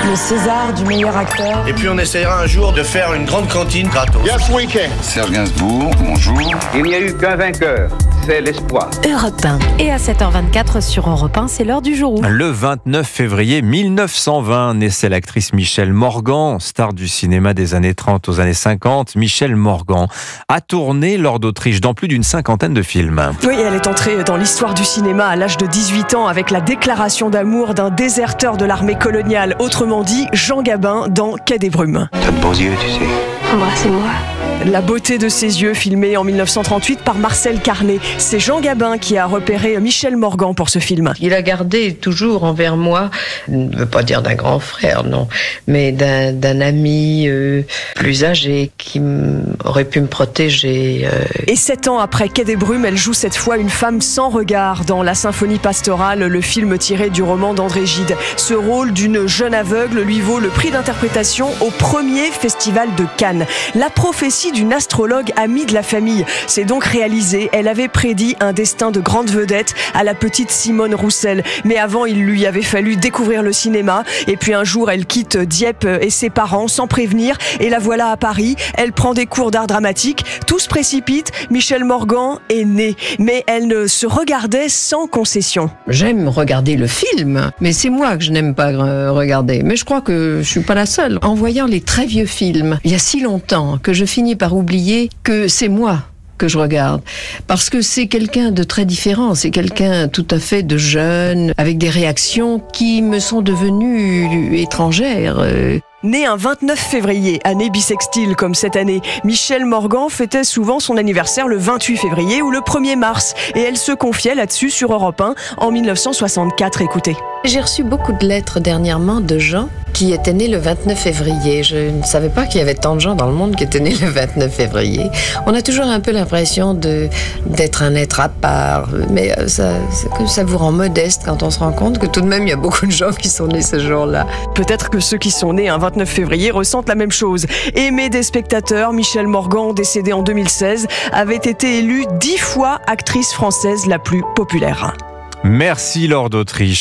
Le César du meilleur acteur. Et puis on essayera un jour de faire une grande cantine gratos. Yes, we can. Serge Gainsbourg, bonjour. Il n'y a eu qu'un vainqueur, c'est l'espoir. Europe 1. Et à 7h24 sur Europe 1, c'est l'heure du jour. Le 29 février 1920 naissait l'actrice Michèle Morgan, star du cinéma des années 30 aux années 50. Michèle Morgan a tourné lors d'Autriche dans plus d'une cinquantaine de films. Oui, elle est entrée dans l'histoire du cinéma à l'âge de 18 ans avec la déclaration d'amour d'un déserteur de l'armée coloniale, autrement dit Jean Gabin dans Quai des Brumes. T'as de beaux yeux, tu sais. Embrassez-moi. La beauté de ses yeux, filmée en 1938 par Marcel Carné. C'est Jean Gabin qui a repéré Michèle Morgan pour ce film. Il a gardé toujours envers moi, je ne veux pas dire d'un grand frère, non, mais d'un ami plus âgé qui aurait pu me protéger. Et 7 ans après Quai des Brumes, elle joue cette fois une femme sans regard dans La Symphonie pastorale, le film tiré du roman d'André Gide. Ce rôle d'une jeune aveugle lui vaut le prix d'interprétation au premier festival de Cannes. La prophétie d'une astrologue amie de la famille s'est donc réalisée. Elle avait prédit un destin de grande vedette à la petite Simone Roussel. Mais avant, il lui avait fallu découvrir le cinéma. Et puis un jour, elle quitte Dieppe et ses parents sans prévenir. Et la voilà à Paris. Elle prend des cours d'art dramatique. Tout se précipite. Michèle Morgan est née. Mais elle ne se regardait sans concession. J'aime regarder le film, mais c'est moi que je n'aime pas regarder. Mais je crois que je suis pas la seule. En voyant les très vieux films, il y a si longtemps que je finis par oublier que c'est moi que je regarde. Parce que c'est quelqu'un de très différent, c'est quelqu'un tout à fait de jeune, avec des réactions qui me sont devenues étrangères. Née un 29 février, année bissextile comme cette année, Michèle Morgan fêtait souvent son anniversaire le 28 février ou le 1er mars. Et elle se confiait là-dessus sur Europe 1 en 1964. Écoutez. J'ai reçu beaucoup de lettres dernièrement de gens qui étaient nés le 29 février. Je ne savais pas qu'il y avait tant de gens dans le monde qui étaient nés le 29 février. On a toujours un peu l'impression d'être un être à part, mais ça vous rend modeste quand on se rend compte que tout de même il y a beaucoup de gens qui sont nés ce jour-là. Peut-être que ceux qui sont nés un 29 février ressentent la même chose. Aimée des spectateurs, Michèle Morgan, décédée en 2016, avait été élue 10 fois actrice française la plus populaire. Merci Laure d'Autriche.